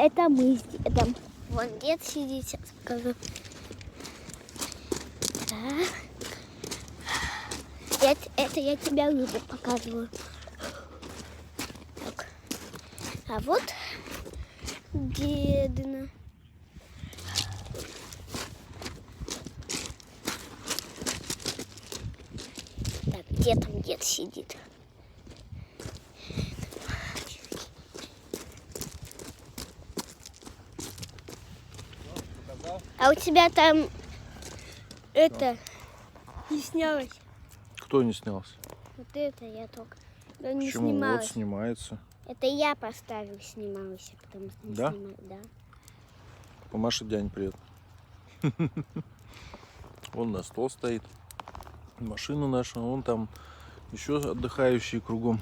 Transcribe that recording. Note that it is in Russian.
это мы с дедом. Вон дед сидит, сейчас покажу. Да. Это я тебя рыбу показываю. Так. А вот дедина. Так, где там дед сидит? А у тебя там это не снялось? Кто не снялся? Вот это я только. Но не Почему? Вот снималась. снимается. Это я поставил, снималась, потому что не Да? снималась. Да. Помаши дядь привет. Вон на стол стоит. Машина наша, вон там еще отдыхающие кругом.